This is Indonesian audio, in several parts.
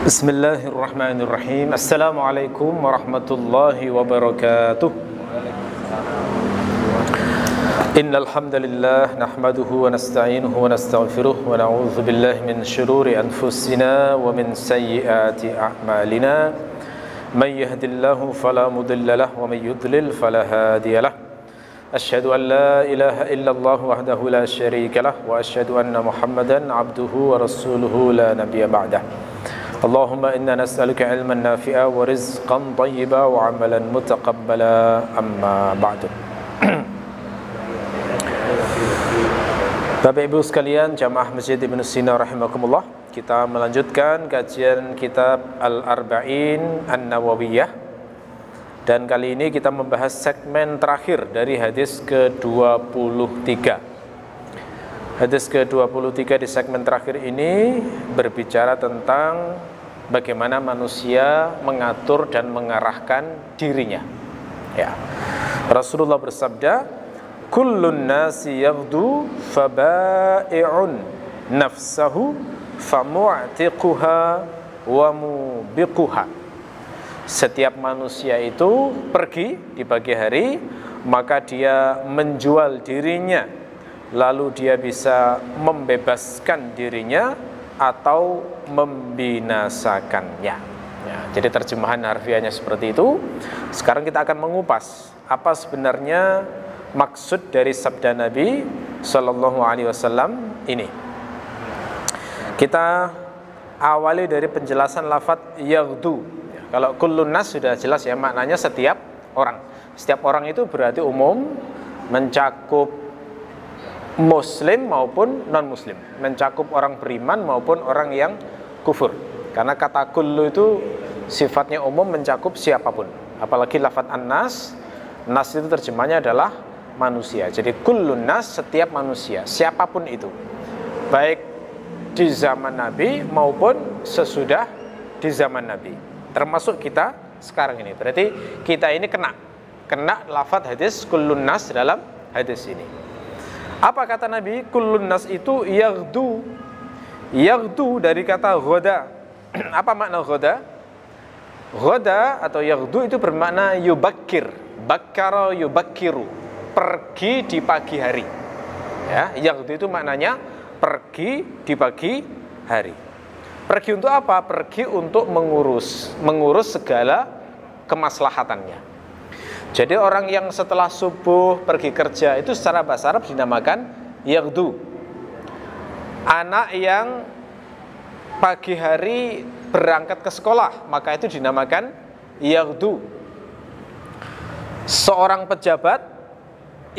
Bismillahirrahmanirrahim. Assalamualaikum warahmatullahi wabarakatuh. Innal hamdalillah nahmaduhu wa nasta'inuhu wa nastaghfiruh wa na'udzu billahi min shururi anfusina wa min sayyiati a'malina. May yahdihillahu fala mudilla lahu wa may yudlil fala hadiya lahu. Asyhadu an la ilaha illallah wahdahu la syarika lahu wa asyhadu anna Muhammadan 'abduhu wa rasuluhu la nabiyya ba'dahu. Allahumma inna nas'aluka ilman nafi'a wa rizqan thayyiba wa amalan mutaqabbala, amma ba'du. Bapak Ibu sekalian, jamaah Masjid Ibnu Sina rahimakumullah, kita melanjutkan kajian kitab Al-Arba'in An-Nawawiyah. Dan kali ini kita membahas segmen terakhir dari hadis ke-23. Hadis ke-23 di segmen terakhir ini berbicara tentang bagaimana manusia mengatur dan mengarahkan dirinya. Ya. Rasulullah bersabda, "Kullun nasi yaghdu faba'i'un nafsahu famu'tiquha wa mubiquha." Setiap manusia itu pergi di pagi hari, maka dia menjual dirinya, lalu dia bisa membebaskan dirinya atau membinasakannya. Ya, jadi terjemahan harfiahnya seperti itu. Sekarang kita akan mengupas apa sebenarnya maksud dari sabda Nabi Sallallahu Alaihi Wasallam ini. Kita awali dari penjelasan lafadz yaghdu. Kalau kullun nas sudah jelas ya, maknanya setiap orang. Setiap orang itu berarti umum, mencakup muslim maupun non-muslim, mencakup orang beriman maupun orang yang kufur. Karena kata kullu itu sifatnya umum, mencakup siapapun. Apalagi lafadz an-nas, nas itu terjemahnya adalah manusia. Jadi kullun nas, setiap manusia, siapapun itu, baik di zaman Nabi maupun sesudah di zaman Nabi, termasuk kita sekarang ini. Berarti kita ini kena lafadz hadis kullun nas dalam hadis ini. Apa kata Nabi? Kullun nas itu yaghdu. Yaghdu dari kata ghoda. Apa makna ghoda? Ghoda atau yaghdu itu bermakna yubakkir. Bakkara yubakkiru, pergi di pagi hari. Ya, yaghdu itu maknanya pergi di pagi hari. Pergi untuk apa? Pergi untuk mengurus segala kemaslahatannya. Jadi orang yang setelah subuh pergi kerja itu secara bahasa Arab dinamakan yaghdu. Anak yang pagi hari berangkat ke sekolah, maka itu dinamakan yaghdu. Seorang pejabat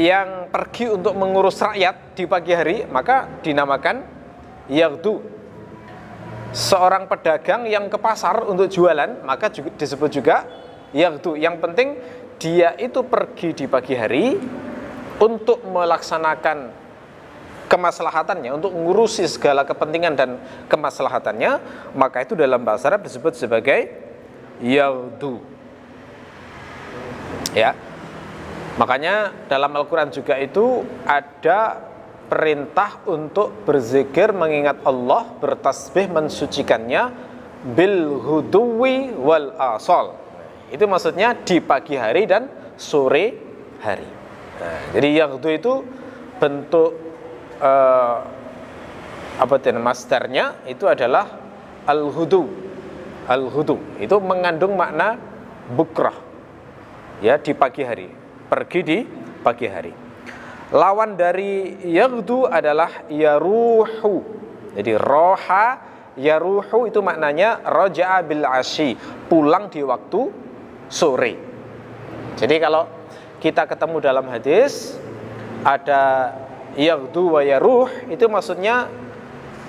yang pergi untuk mengurus rakyat di pagi hari, maka dinamakan yaghdu. Seorang pedagang yang ke pasar untuk jualan, maka juga disebut juga yaghdu. Yang penting dia itu pergi di pagi hari untuk melaksanakan kemaslahatannya, untuk mengurusi segala kepentingan dan kemaslahatannya, maka itu dalam bahasa Arab disebut sebagai yaghdu. Ya. Makanya dalam Al-Qur'an juga itu ada perintah untuk berzikir, mengingat Allah, bertasbih, mensucikannya bil huduwi wal asal. Itu maksudnya di pagi hari dan sore hari. Nah, jadi yaghdu itu bentuk masdarnya itu adalah al-hudu. Al-hudu itu mengandung makna bukrah. Ya, di pagi hari, pergi di pagi hari. Lawan dari yaghdu adalah yaruhu. Jadi roha yaruhu itu maknanya raja'a bil asyi, pulang di waktu sore. Jadi kalau kita ketemu dalam hadis ada yaghdu wa yaruh, itu maksudnya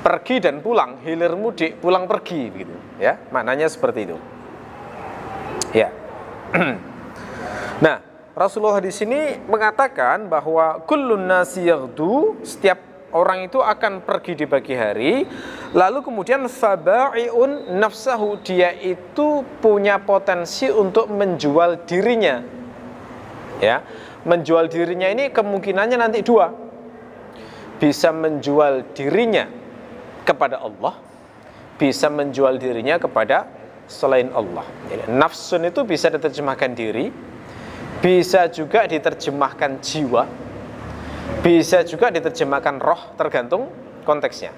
pergi dan pulang, hilir mudik, pulang pergi gitu, ya. Maknanya seperti itu. Ya. Nah, Rasulullah di sini mengatakan bahwa kullun nasi yaghdu, setiap orang itu akan pergi di pagi hari, lalu kemudian faba'i'un nafsahu, dia itu punya potensi untuk menjual dirinya. Ya, menjual dirinya ini kemungkinannya nanti dua. Bisa menjual dirinya kepada Allah, bisa menjual dirinya kepada selain Allah. Jadi, nafsun itu bisa diterjemahkan diri, bisa juga diterjemahkan jiwa, bisa juga diterjemahkan roh, tergantung konteksnya.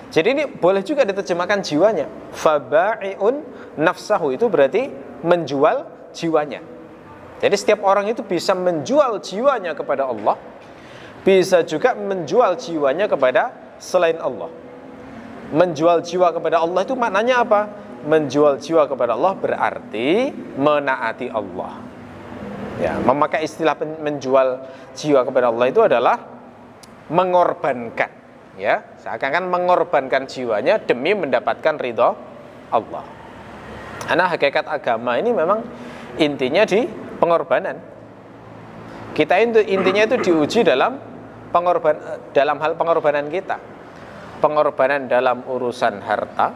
Jadi ini boleh juga diterjemahkan jiwanya. Faba'iun nafsahu itu berarti menjual jiwanya. Jadi setiap orang itu bisa menjual jiwanya kepada Allah, bisa juga menjual jiwanya kepada selain Allah. Menjual jiwa kepada Allah itu maknanya apa? Menjual jiwa kepada Allah berarti menaati Allah. Ya, memakai istilah menjual jiwa kepada Allah itu adalah mengorbankan. Ya, seakan-akan mengorbankan jiwanya demi mendapatkan ridho Allah. Karena hakikat agama ini memang intinya di pengorbanan. Kita itu intinya itu diuji dalam hal pengorbanan kita. Pengorbanan dalam urusan harta,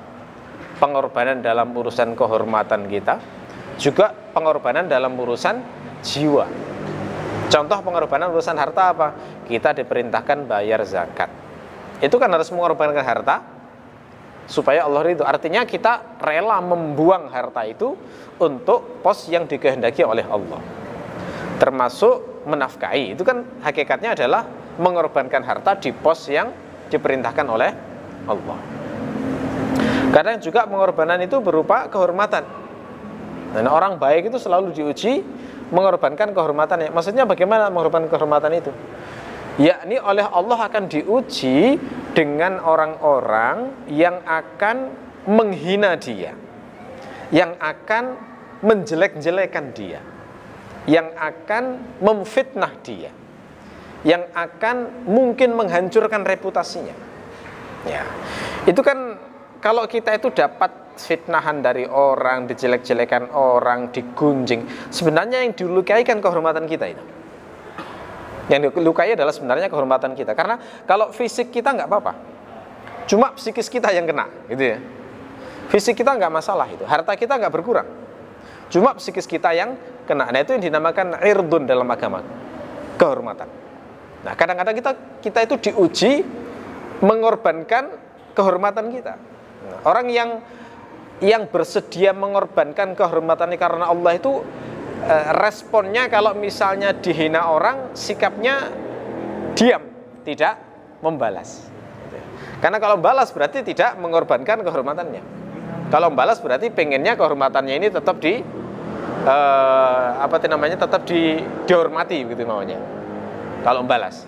pengorbanan dalam urusan kehormatan kita, juga pengorbanan dalam urusan jiwa. Contoh pengorbanan urusan harta apa? Kita diperintahkan bayar zakat. Itu kan harus mengorbankan harta supaya Allah ridho. Artinya kita rela membuang harta itu untuk pos yang dikehendaki oleh Allah, termasuk menafkahi. Itu kan hakikatnya adalah mengorbankan harta di pos yang diperintahkan oleh Allah. Kadang juga pengorbanan itu berupa kehormatan. Dan orang baik itu selalu diuji mengorbankan kehormatannya. Maksudnya bagaimana mengorbankan kehormatan itu? Yakni oleh Allah akan diuji dengan orang-orang yang akan menghina dia, yang akan menjelek-jelekan dia, yang akan memfitnah dia, yang akan mungkin menghancurkan reputasinya. Ya, itu kan kalau kita itu dapat fitnahan dari orang, dijelek-jelekan orang, digunjing, sebenarnya yang dilukai kan kehormatan kita itu. Yang dilukai adalah sebenarnya kehormatan kita. Karena kalau fisik kita nggak apa-apa, cuma psikis kita yang kena, gitu ya. Fisik kita nggak masalah itu, harta kita nggak berkurang, cuma psikis kita yang kena. Nah itu yang dinamakan irdun dalam agama, kehormatan. Nah kadang-kadang kita itu diuji mengorbankan kehormatan kita. Nah, orang yang bersedia mengorbankan kehormatannya karena Allah itu responnya kalau misalnya dihina orang, sikapnya diam, tidak membalas. Karena kalau membalas berarti tidak mengorbankan kehormatannya. Kalau membalas berarti pengennya kehormatannya ini tetap tetap dihormati begitu maunya. Kalau membalas.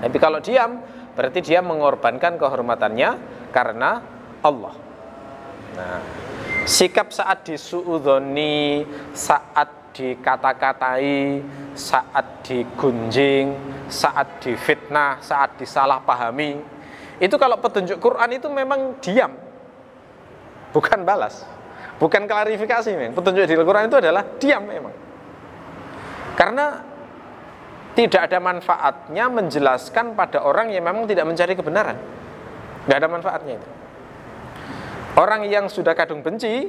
Tapi kalau diam berarti dia mengorbankan kehormatannya karena Allah. Nah, sikap saat disuudzoni, saat dikata-katai, saat digunjing, saat difitnah, saat disalahpahami, itu kalau petunjuk Quran itu memang diam, bukan balas, bukan klarifikasi. Petunjuk di Al-Quran itu adalah diam memang. Karena tidak ada manfaatnya menjelaskan pada orang yang memang tidak mencari kebenaran. Tidak ada manfaatnya itu. Orang yang sudah kadung benci,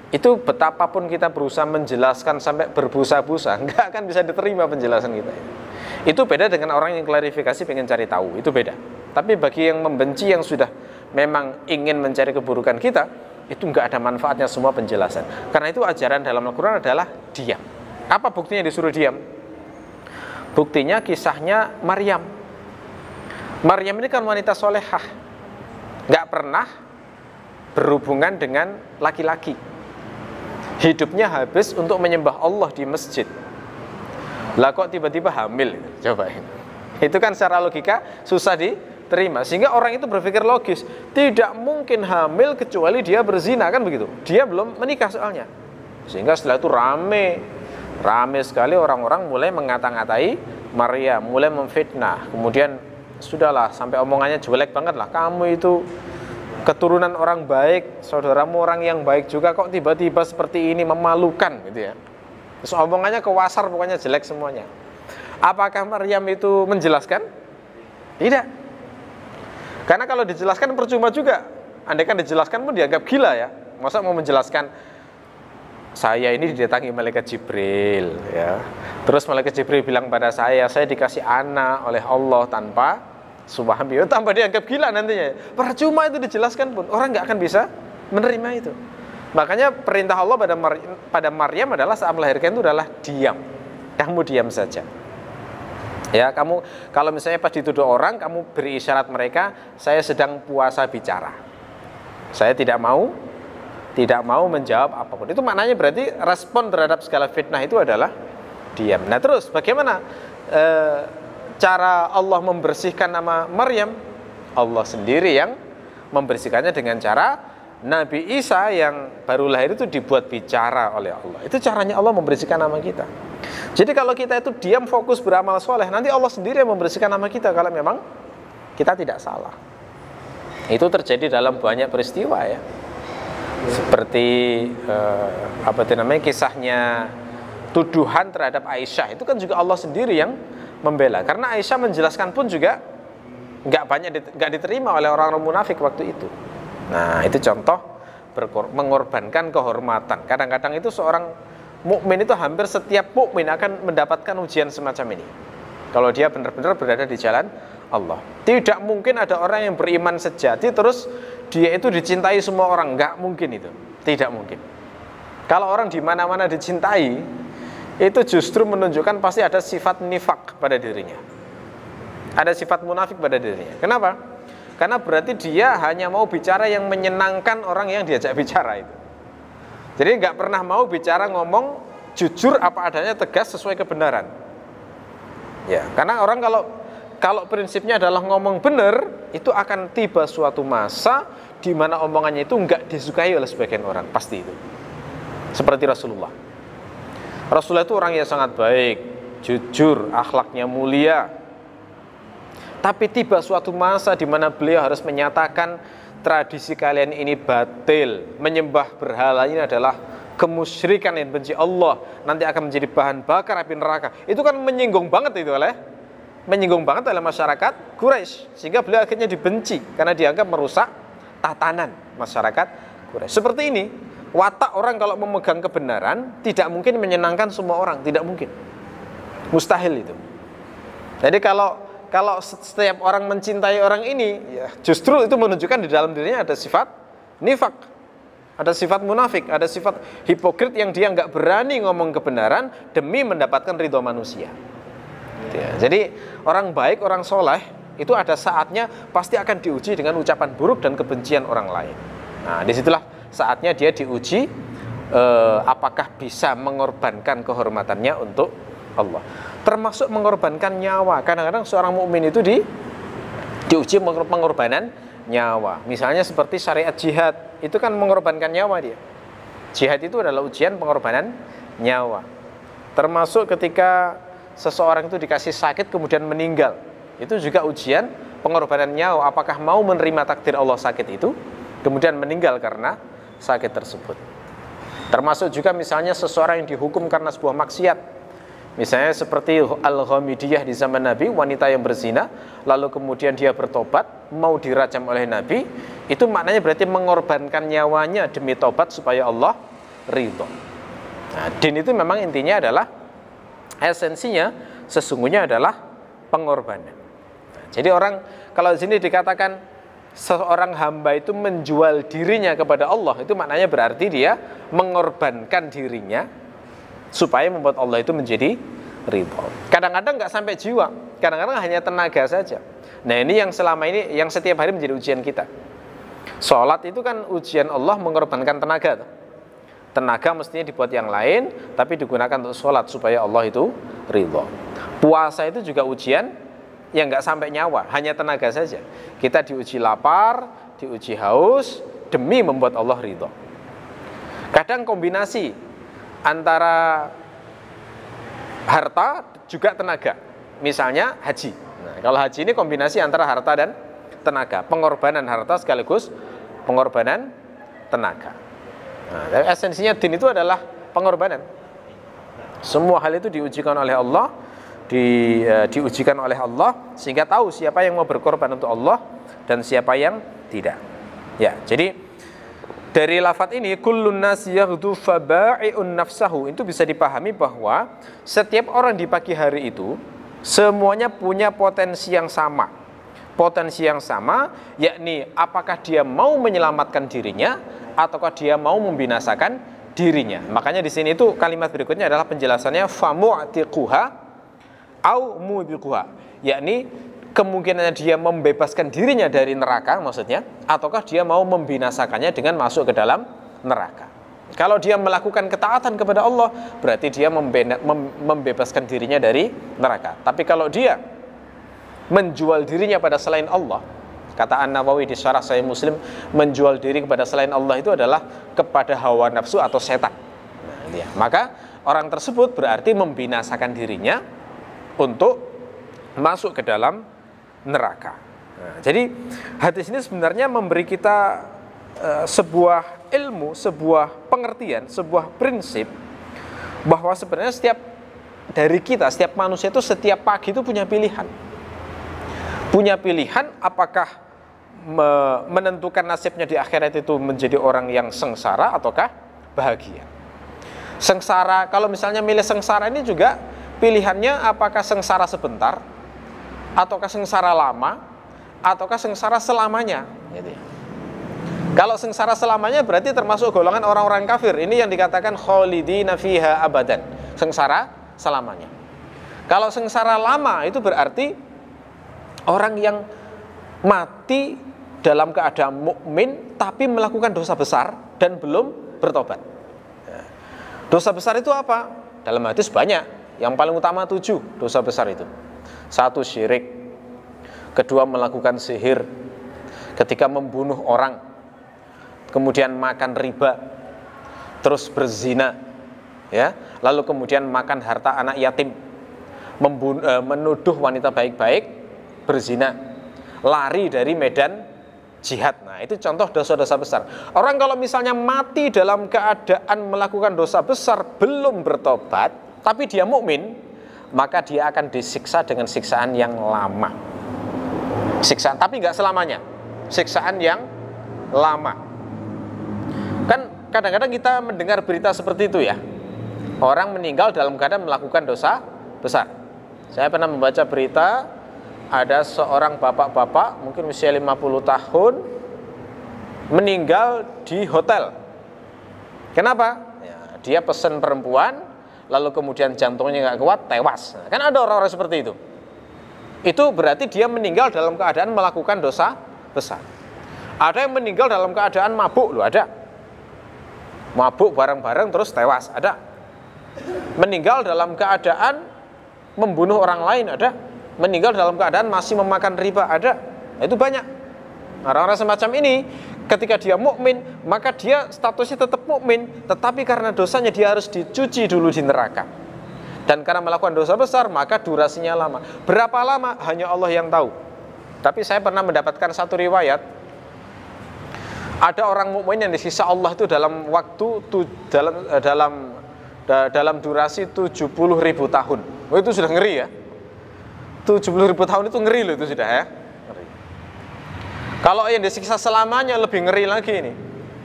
itu betapapun kita berusaha menjelaskan sampai berbusa-busa, nggak akan bisa diterima penjelasan kita. Itu beda dengan orang yang klarifikasi pengen cari tahu, itu beda. Tapi bagi yang membenci, yang sudah memang ingin mencari keburukan kita, itu nggak ada manfaatnya semua penjelasan. Karena itu ajaran dalam Al-Quran adalah diam. Apa buktinya disuruh diam? Buktinya kisahnya Maryam. Maryam ini kan wanita solehah, nggak pernah berhubungan dengan laki-laki. Hidupnya habis untuk menyembah Allah di masjid. Lah kok tiba-tiba hamil? Coba ini. Itu kan secara logika susah diterima. Sehingga orang itu berpikir logis, tidak mungkin hamil kecuali dia berzina, kan begitu. Dia belum menikah soalnya. Sehingga setelah itu rame sekali orang-orang mulai mengata-ngatai Maria, mulai memfitnah. Kemudian sudahlah, sampai omongannya jelek banget lah, kamu itu keturunan orang baik, saudaramu orang yang baik juga, kok tiba-tiba seperti ini, memalukan gitu ya. Terus omongannya kewasar, pokoknya jelek semuanya. Apakah Maryam itu menjelaskan? Tidak. Karena kalau dijelaskan percuma juga. Andaikan dijelaskan pun dianggap gila ya. Masa mau menjelaskan, saya ini didatangi malaikat Jibril ya. Terus malaikat Jibril bilang pada saya dikasih anak oleh Allah tanpa Subhanallah, tambah dianggap gila nantinya. Percuma itu dijelaskan pun orang nggak akan bisa menerima itu. Makanya perintah Allah pada Maryam adalah saat melahirkan itu adalah diam. Kamu diam saja. Ya, kamu kalau misalnya pas dituduh orang, kamu beri isyarat mereka, saya sedang puasa bicara. Saya tidak mau menjawab apapun. Itu maknanya berarti respon terhadap segala fitnah itu adalah diam. Nah, terus bagaimana cara Allah membersihkan nama Maryam? Allah sendiri yang membersihkannya dengan cara Nabi Isa yang baru lahir itu dibuat bicara oleh Allah. Itu caranya Allah membersihkan nama kita. Jadi kalau kita itu diam fokus beramal soleh, nanti Allah sendiri yang membersihkan nama kita kalau memang kita tidak salah. Itu terjadi dalam banyak peristiwa ya. Seperti kisahnya tuduhan terhadap Aisyah, itu kan juga Allah sendiri yang membela. Karena Aisyah menjelaskan pun juga nggak diterima oleh orang-orang munafik waktu itu. Nah, itu contoh mengorbankan kehormatan. Kadang-kadang itu seorang mukmin itu hampir setiap mukmin akan mendapatkan ujian semacam ini. Kalau dia benar-benar berada di jalan Allah. Tidak mungkin ada orang yang beriman sejati terus dia itu dicintai semua orang. Nggak mungkin itu. Tidak mungkin. Kalau orang di mana-mana dicintai, itu justru menunjukkan pasti ada sifat nifak pada dirinya. Ada sifat munafik pada dirinya. Kenapa? Karena berarti dia hanya mau bicara yang menyenangkan orang yang diajak bicara itu. Jadi nggak pernah mau bicara ngomong jujur apa adanya, tegas sesuai kebenaran. Ya, karena orang kalau prinsipnya adalah ngomong benar, itu akan tiba suatu masa di mana omongannya itu nggak disukai oleh sebagian orang, pasti itu. Seperti Rasulullah. Rasulullah itu orang yang sangat baik, jujur, akhlaknya mulia. Tapi tiba suatu masa di mana beliau harus menyatakan tradisi kalian ini batil, menyembah berhala ini adalah kemusyrikan yang benci Allah, nanti akan menjadi bahan bakar api neraka. Itu kan menyinggung banget oleh masyarakat Quraisy, sehingga beliau akhirnya dibenci karena dianggap merusak tatanan masyarakat Quraisy. Seperti ini, watak orang kalau memegang kebenaran tidak mungkin menyenangkan semua orang, tidak mungkin, mustahil itu. Jadi kalau setiap orang mencintai orang ini, ya justru itu menunjukkan di dalam dirinya ada sifat nifak, ada sifat munafik, ada sifat hipokrit yang dia nggak berani ngomong kebenaran demi mendapatkan ridho manusia. Ya, jadi orang baik, orang soleh itu ada saatnya pasti akan diuji dengan ucapan buruk dan kebencian orang lain. Nah, disitulah saatnya dia diuji apakah bisa mengorbankan kehormatannya untuk Allah. Termasuk mengorbankan nyawa. Kadang-kadang seorang mukmin itu diuji pengorbanan nyawa. Misalnya seperti syariat jihad, itu kan mengorbankan nyawa dia. Jihad itu adalah ujian pengorbanan nyawa. Termasuk ketika seseorang itu dikasih sakit kemudian meninggal, itu juga ujian pengorbanan nyawa. Apakah mau menerima takdir Allah sakit itu kemudian meninggal karena sakit tersebut. Termasuk juga misalnya seseorang yang dihukum karena sebuah maksiat. Misalnya seperti Al-Ghamidiyah di zaman Nabi, wanita yang berzina, lalu kemudian dia bertobat, mau dirajam oleh Nabi, itu maknanya berarti mengorbankan nyawanya demi tobat supaya Allah ridho. Nah, din itu memang intinya adalah, esensinya sesungguhnya adalah pengorbanan. Nah, jadi orang, kalau di sini dikatakan seorang hamba itu menjual dirinya kepada Allah, itu maknanya berarti dia mengorbankan dirinya supaya membuat Allah itu menjadi ridho. Kadang-kadang nggak sampai jiwa, kadang-kadang hanya tenaga saja. Nah, ini yang selama ini, yang setiap hari menjadi ujian kita. Sholat itu kan ujian Allah mengorbankan tenaga. Tenaga mestinya dibuat yang lain, tapi digunakan untuk sholat supaya Allah itu ridho. Puasa itu juga ujian yang nggak sampai nyawa, hanya tenaga saja. Kita diuji lapar, diuji haus demi membuat Allah ridho. Kadang kombinasi antara harta juga tenaga. Misalnya haji. Nah, kalau haji ini kombinasi antara harta dan tenaga, pengorbanan harta sekaligus pengorbanan tenaga. Nah, esensinya din itu adalah pengorbanan. Semua hal itu diujikan oleh Allah, diujikan oleh Allah, sehingga tahu siapa yang mau berkorban untuk Allah dan siapa yang tidak. Ya, jadi dari lafadz ini kullun nas yaghdu faba'i'un nafsahu, itu bisa dipahami bahwa setiap orang di pagi hari itu semuanya punya potensi yang sama. potensi yang sama, yakni apakah dia mau menyelamatkan dirinya ataukah dia mau membinasakan dirinya. Makanya di sini itu kalimat berikutnya adalah penjelasannya famu'tiquha au mubiquha, yakni kemungkinan dia membebaskan dirinya dari neraka maksudnya, ataukah dia mau membinasakannya dengan masuk ke dalam neraka. Kalau dia melakukan ketaatan kepada Allah, berarti dia membebaskan dirinya dari neraka. Tapi kalau dia menjual dirinya pada selain Allah, kata An-Nawawi di syarah Sahih Muslim, menjual diri kepada selain Allah itu adalah kepada hawa nafsu atau setan. Maka orang tersebut berarti membinasakan dirinya untuk masuk ke dalam neraka. Jadi hadis ini sebenarnya memberi kita sebuah ilmu, sebuah pengertian, sebuah prinsip bahwa sebenarnya setiap dari kita, setiap manusia itu setiap pagi itu punya pilihan. Punya pilihan apakah menentukan nasibnya di akhirat itu menjadi orang yang sengsara ataukah bahagia. Sengsara, kalau misalnya milih sengsara ini juga pilihannya apakah sengsara sebentar, ataukah sengsara lama, ataukah sengsara selamanya. Kalau sengsara selamanya berarti termasuk golongan orang-orang kafir. Ini yang dikatakan khalidina fiha abadan, sengsara selamanya. Kalau sengsara lama itu berarti orang yang mati dalam keadaan mukmin tapi melakukan dosa besar dan belum bertobat. Dosa besar itu apa? Dalam hadis banyak. Yang paling utama 7 dosa besar itu. 1, syirik. Kedua, melakukan sihir. Ketika membunuh orang. Kemudian makan riba. Terus berzina. Ya. Lalu kemudian makan harta anak yatim. Menuduh wanita baik-baik. Berzina, lari dari medan jihad. Nah, itu contoh dosa-dosa besar. Orang kalau misalnya mati dalam keadaan melakukan dosa besar belum bertobat, tapi dia mukmin, maka dia akan disiksa dengan siksaan yang lama. Siksaan, tapi nggak selamanya. Siksaan yang lama. Kan kadang-kadang kita mendengar berita seperti itu ya. Orang meninggal dalam keadaan melakukan dosa besar. Saya pernah membaca berita ada seorang bapak-bapak mungkin usia 50 tahun meninggal di hotel. Kenapa? Ya, dia pesen perempuan, lalu kemudian jantungnya nggak kuat, tewas. Nah, kan ada orang-orang seperti itu. Itu berarti dia meninggal dalam keadaan melakukan dosa besar. Ada yang meninggal dalam keadaan mabuk, loh, ada. Mabuk bareng-bareng terus tewas, ada. Meninggal dalam keadaan membunuh orang lain, ada. Meninggal dalam keadaan masih memakan riba, ada. Nah, itu banyak. Orang-orang semacam ini ketika dia mukmin, maka dia statusnya tetap mukmin, tetapi karena dosanya dia harus dicuci dulu di neraka. Dan karena melakukan dosa besar, maka durasinya lama. Berapa lama? Hanya Allah yang tahu. Tapi saya pernah mendapatkan satu riwayat, ada orang mukmin yang disiksa Allah itu dalam waktu dalam durasi 70.000 tahun. Oh, itu sudah ngeri ya. 70.000 tahun itu ngeri loh, itu sudah ya. Ngeri. Kalau yang disiksa selamanya lebih ngeri lagi ini.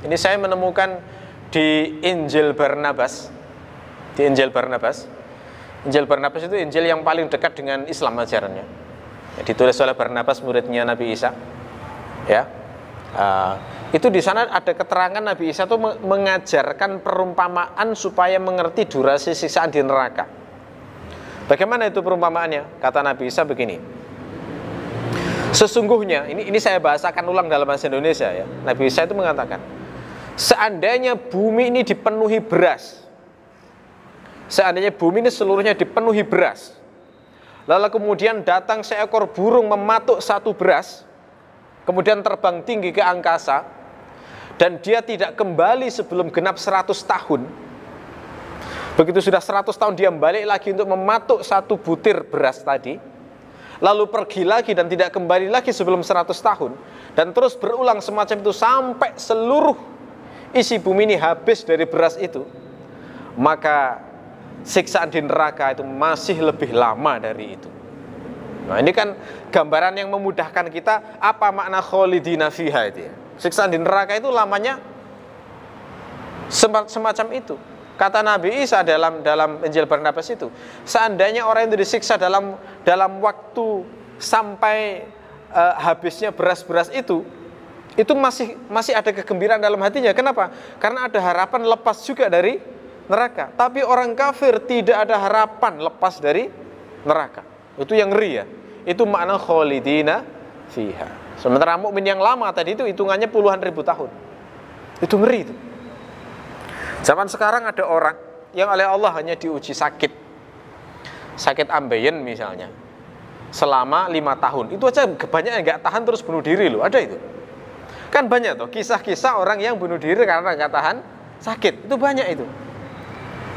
Ini saya menemukan di Injil Barnabas. Di Injil Barnabas. Injil Barnabas itu Injil yang paling dekat dengan Islam ajarannya. Ditulis oleh Barnabas, muridnya Nabi Isa. Ya. Itu di sana ada keterangan Nabi Isa itu mengajarkan perumpamaan supaya mengerti durasi siksaan di neraka. Bagaimana itu perumpamaannya? Kata Nabi Isa begini. Sesungguhnya, ini saya bahasakan ulang dalam bahasa Indonesia ya. Nabi Isa itu mengatakan, seandainya bumi ini dipenuhi beras, seandainya bumi ini seluruhnya dipenuhi beras, lalu kemudian datang seekor burung mematuk satu beras, kemudian terbang tinggi ke angkasa, dan dia tidak kembali sebelum genap 100 tahun. Begitu sudah 100 tahun dia balik lagi untuk mematuk satu butir beras tadi, lalu pergi lagi dan tidak kembali lagi sebelum 100 tahun, dan terus berulang semacam itu sampai seluruh isi bumi ini habis dari beras itu, maka siksaan di neraka itu masih lebih lama dari itu. Nah, ini kan gambaran yang memudahkan kita apa makna khalidina fiha itu ya. Siksaan di neraka itu lamanya semacam itu. Kata Nabi Isa dalam Injil Barnabas itu, seandainya orang itu disiksa dalam waktu sampai habisnya beras-beras itu masih ada kegembiraan dalam hatinya. Kenapa? Karena ada harapan lepas juga dari neraka. Tapi orang kafir tidak ada harapan lepas dari neraka. Itu yang ngeri ya. Itu makna khalidina fiha. Sementara mukmin yang lama tadi itu hitungannya puluhan ribu tahun. Itu ngeri itu. Zaman sekarang ada orang yang oleh Allah hanya diuji sakit ambeien misalnya, selama 5 tahun. Itu aja banyak yang nggak tahan terus bunuh diri loh. Ada itu. Kan banyak tuh kisah-kisah orang yang bunuh diri karena nggak tahan sakit. Itu banyak itu.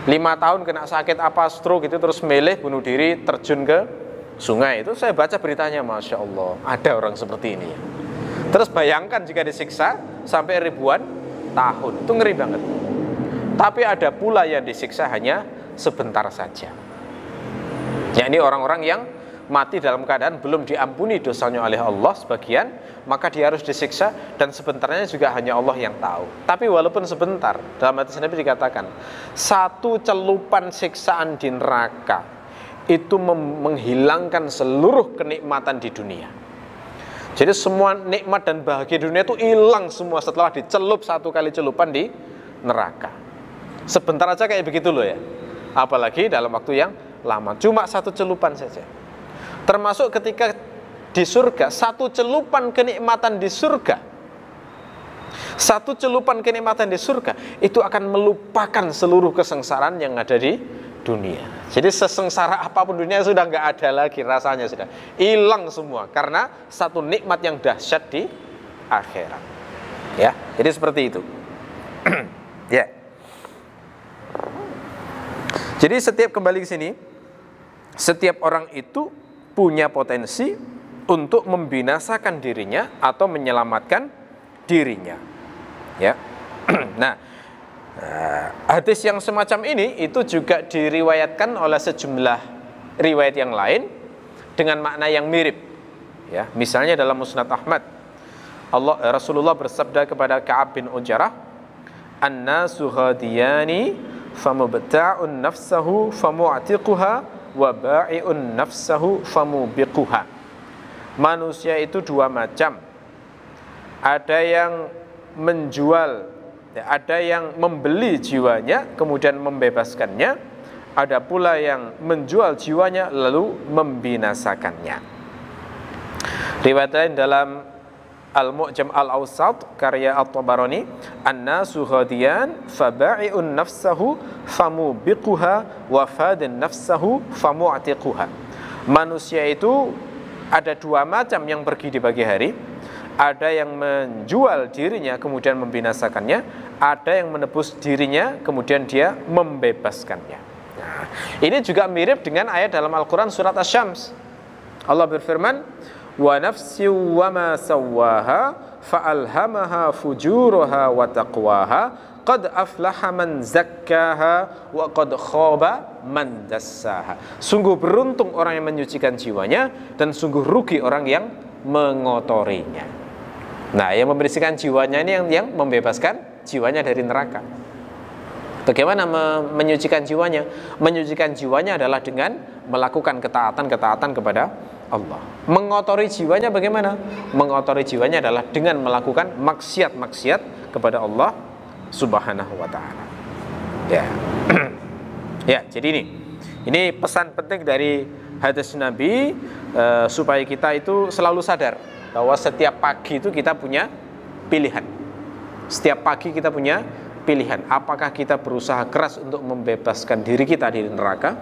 5 tahun kena sakit apa stroke itu terus meleh bunuh diri terjun ke sungai. Itu saya baca beritanya, Masya Allah ada orang seperti ini. Terus bayangkan jika disiksa sampai ribuan tahun. Itu ngeri banget. Tapi ada pula yang disiksa hanya sebentar saja. Ya ini orang-orang yang mati dalam keadaan belum diampuni dosanya oleh Allah sebagian, maka dia harus disiksa dan sebentarnya juga hanya Allah yang tahu. Tapi walaupun sebentar, dalam hadis Nabi dikatakan, satu celupan siksaan di neraka itu menghilangkan seluruh kenikmatan di dunia. Jadi semua nikmat dan bahagia dunia itu hilang semua setelah dicelup satu kali celupan di neraka. Sebentar aja kayak begitu loh ya. Apalagi dalam waktu yang lama, cuma satu celupan saja. Termasuk ketika di surga, satu celupan kenikmatan di surga, satu celupan kenikmatan di surga itu akan melupakan seluruh kesengsaraan yang ada di dunia. Jadi sesengsara apapun dunia sudah nggak ada lagi rasanya, sudah hilang semua karena satu nikmat yang dahsyat di akhirat. Ya, jadi seperti itu. Ya. Jadi setiap kembali ke sini, setiap orang itu punya potensi untuk membinasakan dirinya atau menyelamatkan dirinya. Ya. Nah, hadis yang semacam ini itu juga diriwayatkan oleh sejumlah riwayat yang lain dengan makna yang mirip. Ya, misalnya dalam Musnad Ahmad, Rasulullah bersabda kepada Ka'ab bin Ujarah, "An-nasu ghadiyani famubta'un nafsahu famu'tiquha wa ba'i'un nafsahu famubiquha." Manusia itu dua macam. Ada yang menjual, ada yang membeli jiwanya kemudian membebaskannya, ada pula yang menjual jiwanya lalu membinasakannya. Riwayat lain dalam Al-Mu'jam Al-Awsat karya At-Tabarani, "An-nasu ghadiyan faba'i'un nafsahu famubiquha wa fadin nafsahu famu'tiquha." Manusia itu ada dua macam yang pergi di pagi hari. Ada yang menjual dirinya kemudian membinasakannya, ada yang menebus dirinya kemudian dia membebaskannya. Nah, ini juga mirip dengan ayat dalam Al-Quran surat Asy-Syams. Allah berfirman, "Wa nafsi wa ma sawwaha fa'alhamaha fujuraha wa taqwaha qad aflaha man zakkaha wa qad khaba man dassaha." Sungguh beruntung orang yang menyucikan jiwanya dan sungguh rugi orang yang mengotorinya. Nah, yang membersihkan jiwanya ini yang membebaskan jiwanya dari neraka. Bagaimana menyucikan jiwanya? Menyucikan jiwanya adalah dengan melakukan ketaatan-ketaatan kepada Allah. Mengotori jiwanya bagaimana? Mengotori jiwanya adalah dengan melakukan maksiat-maksiat kepada Allah Subhanahu wa ta'ala. Ya. Ya, jadi ini pesan penting dari hadis Nabi supaya kita itu selalu sadar bahwa setiap pagi itu kita punya pilihan. Setiap pagi kita punya pilihan. Apakah kita berusaha keras untuk membebaskan diri kita dari neraka,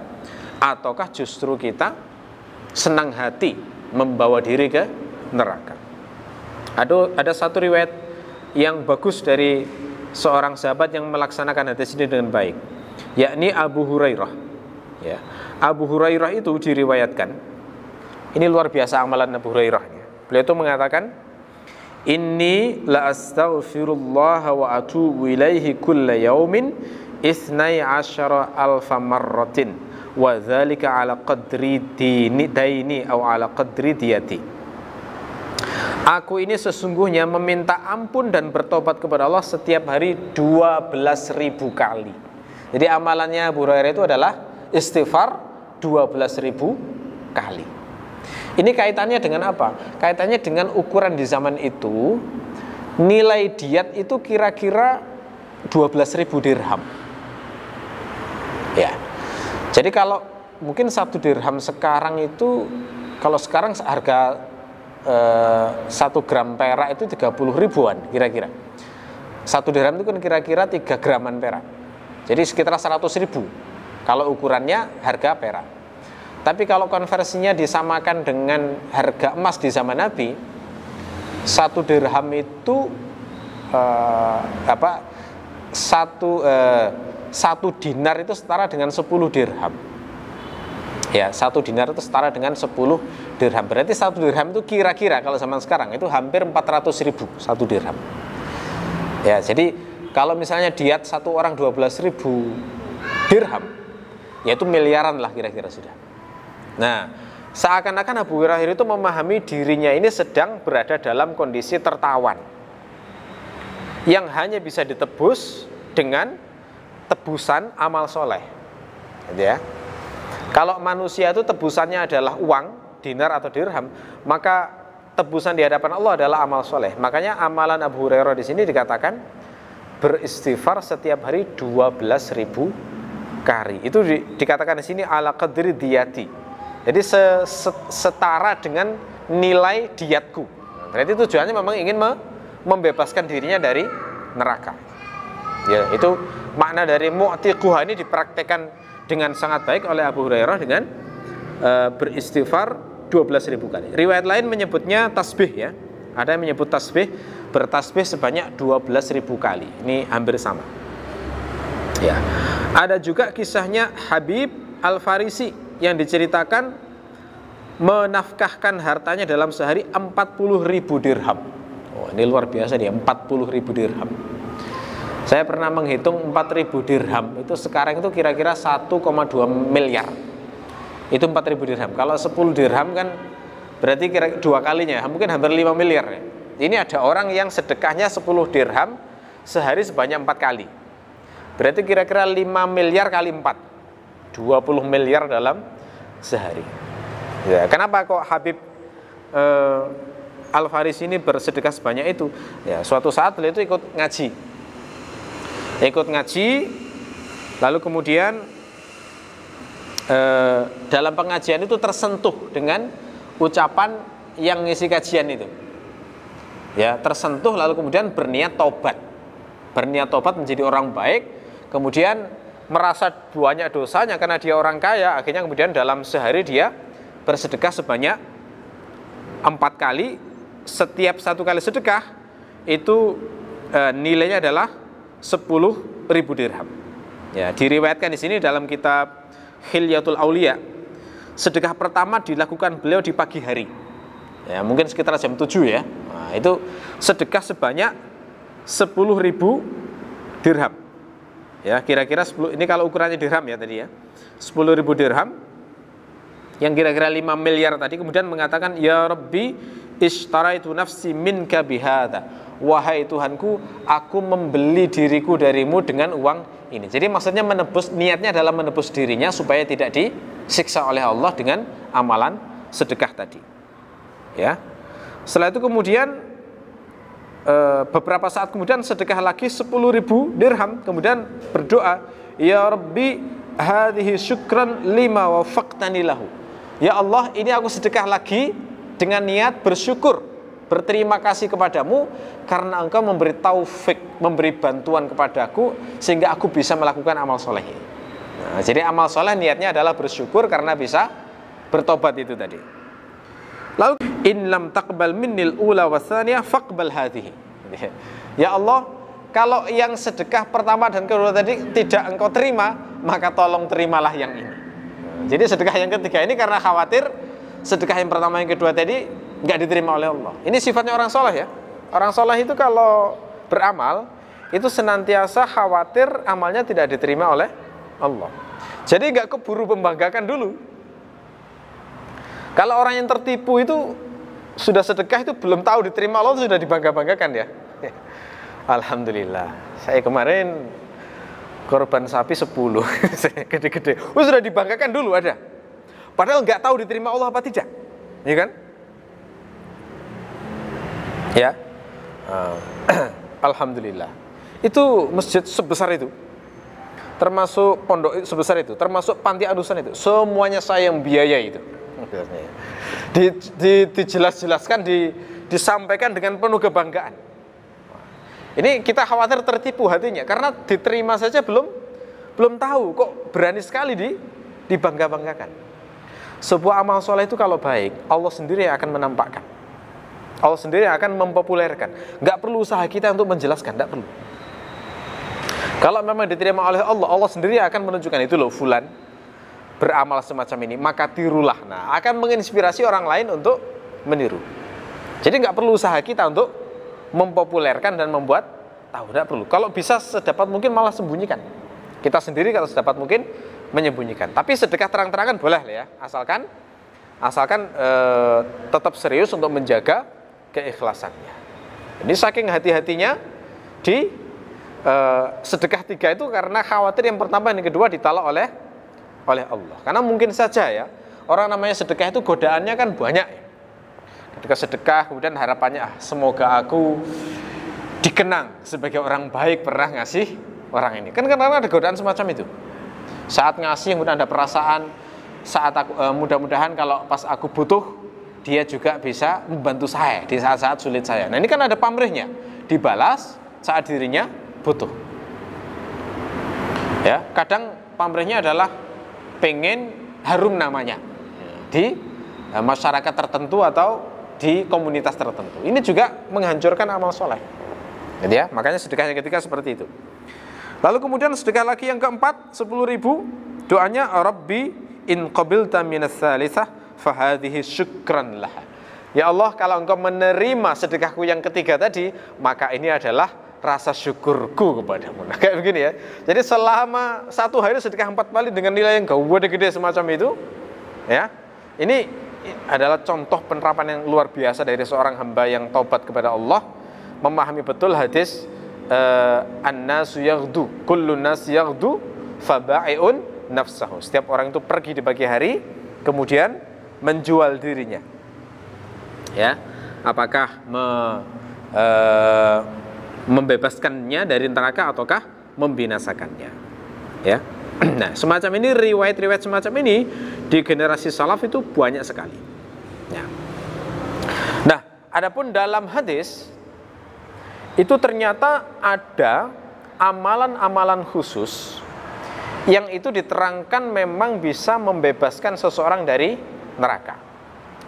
ataukah justru kita senang hati membawa diri ke neraka. Ada satu riwayat yang bagus dari seorang sahabat yang melaksanakan hadis ini dengan baik, yakni Abu Hurairah. Ya, Abu Hurairah itu diriwayatkan, ini luar biasa amalan Abu Hurairah. Beliau itu mengatakan, "Inni la astaghfirullah wa atubu ilaihi kulla yaumin 12,000 marratin wa dzalika ala qadri daini atau ala qadri diyati." Aku ini sesungguhnya meminta ampun dan bertobat kepada Allah setiap hari 12.000 kali. Jadi amalannya Abu Hurairah itu adalah istighfar 12.000 kali. Ini kaitannya dengan apa? Kaitannya dengan ukuran di zaman itu, nilai diat itu kira-kira 12.000 dirham. Ya. Jadi kalau mungkin 1 dirham sekarang itu, kalau sekarang harga 1 gram perak itu 30 ribuan kira-kira. 1 dirham itu kan kira-kira 3 graman perak. Jadi sekitar 100 ribu kalau ukurannya harga perak. Tapi kalau konversinya disamakan dengan harga emas di zaman Nabi, 1 dirham itu satu dinar itu setara dengan 10 dirham. Ya, 1 dinar itu setara dengan 10 dirham. Berarti 1 dirham itu kira-kira kalau zaman sekarang itu hampir 400 ribu 1 dirham. Ya, jadi kalau misalnya diat satu orang 12.000 dirham, yaitu miliaran lah kira-kira sudah. Nah, seakan-akan Abu Hurairah itu memahami dirinya ini sedang berada dalam kondisi tertawan yang hanya bisa ditebus dengan tebusan amal soleh, gitu ya. Kalau manusia itu tebusannya adalah uang, dinar atau dirham, maka tebusan di hadapan Allah adalah amal soleh. Makanya amalan Abu Hurairah di sini dikatakan beristighfar setiap hari 12.000 kali. Itu dikatakan di sini ala qadri diyati. Jadi setara dengan nilai diatku. Berarti tujuannya memang ingin membebaskan dirinya dari neraka. Ya, itu makna dari mu'tiquha ini dipraktekkan dengan sangat baik oleh Abu Hurairah dengan beristighfar 12.000 kali. Riwayat lain menyebutnya tasbih ya. Ada yang menyebut tasbih, bertasbih sebanyak 12.000 kali. Ini hampir sama. Ya. Ada juga kisahnya Habib Al-Farisi yang diceritakan menafkahkan hartanya dalam sehari 40.000 dirham. Oh, ini luar biasa dia, 40.000 dirham. Saya pernah menghitung 4.000 dirham itu sekarang itu kira-kira 1,2 miliar. Itu 4.000 dirham. Kalau 10 dirham kan berarti kira 2 kalinya, mungkin hampir 5 miliar ya. Ini ada orang yang sedekahnya 10 dirham sehari sebanyak 4 kali. Berarti kira-kira 5 miliar kali 4. 20 miliar dalam sehari. Ya, kenapa kok Habib Al-Farisi ini bersedekah sebanyak itu? Ya, suatu saat beliau itu ikut ngaji. Lalu kemudian dalam pengajian itu tersentuh dengan ucapan yang ngisi kajian itu. Ya, tersentuh lalu kemudian berniat tobat. Berniat tobat menjadi orang baik, kemudian merasa banyak dosanya karena dia orang kaya, akhirnya kemudian dalam sehari dia bersedekah sebanyak 4 kali. Setiap 1 kali sedekah itu nilainya adalah 10.000 dirham. Ya, diriwayatkan di sini dalam kitab Hilyatul Auliya, sedekah pertama dilakukan beliau di pagi hari. Ya, mungkin sekitar jam 7 ya. Nah, itu sedekah sebanyak 10.000 dirham. Ya, kira-kira 10, ini kalau ukurannya dirham ya tadi ya. 10.000 dirham yang kira-kira 5 miliar tadi, kemudian mengatakan ya Rabbi ishtaraitu nafsi minka bihadza. Wahai Tuhanku, aku membeli diriku darimu dengan uang ini. Jadi maksudnya menebus, niatnya adalah menebus dirinya supaya tidak disiksa oleh Allah dengan amalan sedekah tadi. Ya. Setelah itu kemudian beberapa saat kemudian sedekah lagi 10.000 dirham, kemudian berdoa ya Rabbi hadhihi syukran lima wafaqtani lahu. Ya Allah, ini aku sedekah lagi dengan niat bersyukur, berterima kasih kepadamu karena engkau memberi taufik, memberi bantuan kepadaku sehingga aku bisa melakukan amal soleh. Nah, jadi amal soleh niatnya adalah bersyukur karena bisa bertobat itu tadi. Lalu in lam taqbal minnil ula wasaniyah faqbal hadhihi. Ya Allah, kalau yang sedekah pertama dan kedua tadi tidak engkau terima, maka tolong terimalah yang ini. Jadi sedekah yang ketiga ini karena khawatir sedekah yang pertama yang kedua tadi enggak diterima oleh Allah. Ini sifatnya orang soleh ya. Orang soleh itu kalau beramal itu senantiasa khawatir amalnya tidak diterima oleh Allah. Jadi enggak keburu membanggakan dulu. Kalau orang yang tertipu itu sudah sedekah itu belum tahu diterima Allah sudah dibangga-banggakan ya. Alhamdulillah. Saya kemarin korban sapi 10 gede-gede. Sudah dibanggakan dulu ada. Padahal nggak tahu diterima Allah apa tidak. ya kan? Ya, alhamdulillah. Itu masjid sebesar itu, termasuk pondok sebesar itu, termasuk panti asuhan itu, semuanya saya yang biaya itu. Dijelas-jelaskan, disampaikan dengan penuh kebanggaan. Ini kita khawatir tertipu hatinya, karena diterima saja belum tahu, kok berani sekali dibangga-banggakan. Sebuah amal soleh itu kalau baik, Allah sendiri yang akan menampakkan, Allah sendiri yang akan mempopulerkan. Nggak perlu usaha kita untuk menjelaskan, nggak perlu. Kalau memang diterima oleh Allah, Allah sendiri akan menunjukkan, itu loh fulan beramal semacam ini, maka tirulah. Nah, akan menginspirasi orang lain untuk meniru. Jadi nggak perlu usaha kita untuk mempopulerkan dan membuat tahu, tidak perlu. Kalau bisa sedapat mungkin malah sembunyikan. Kita sendiri kalau sedapat mungkin menyembunyikan. Tapi sedekah terang-terangan boleh ya, asalkan tetap serius untuk menjaga keikhlasannya. Ini saking hati-hatinya di sedekah 3 itu, karena khawatir yang pertama dan yang kedua ditolak oleh Allah. Karena mungkin saja ya, orang namanya sedekah itu godaannya kan banyak ya. Ketika sedekah kemudian harapannya semoga aku dikenang sebagai orang baik, pernah ngasih orang ini. Kan kadang-kadang ada godaan semacam itu. Saat ngasih kemudian ada perasaan, saat aku mudah-mudahan kalau pas aku butuh dia juga bisa membantu saya di saat-saat sulit saya. Nah, ini kan ada pamrihnya, dibalas saat dirinya butuh. Ya, kadang pamrihnya adalah pengen harum namanya di masyarakat tertentu atau di komunitas tertentu. Ini juga menghancurkan amal soleh. Jadi ya, makanya sedekah yang ketiga seperti itu. Lalu kemudian sedekah lagi yang keempat, 10.000, doanya Rabbi in qabilta minas tsalitsah fahadhihi syukran laha. Ya Allah, kalau engkau menerima sedekahku yang ketiga tadi, maka ini adalah rasa syukurku kepadamu. Nah, kayak begini ya. Jadi selama 1 hari sedekah 4 kali dengan nilai yang gede semacam itu, ya. Ini adalah contoh penerapan yang luar biasa dari seorang hamba yang taubat kepada Allah, memahami betul hadis an-nasu yaghdu, kullun nas yaghdu faba'iun nafsahu. Setiap orang itu pergi di pagi hari kemudian menjual dirinya. Ya, apakah membebaskannya dari neraka ataukah membinasakannya? Ya. Nah, semacam ini, riwayat-riwayat semacam ini di generasi salaf itu banyak sekali. Ya. Nah, adapun dalam hadis itu ternyata ada amalan-amalan khusus yang itu diterangkan memang bisa membebaskan seseorang dari neraka.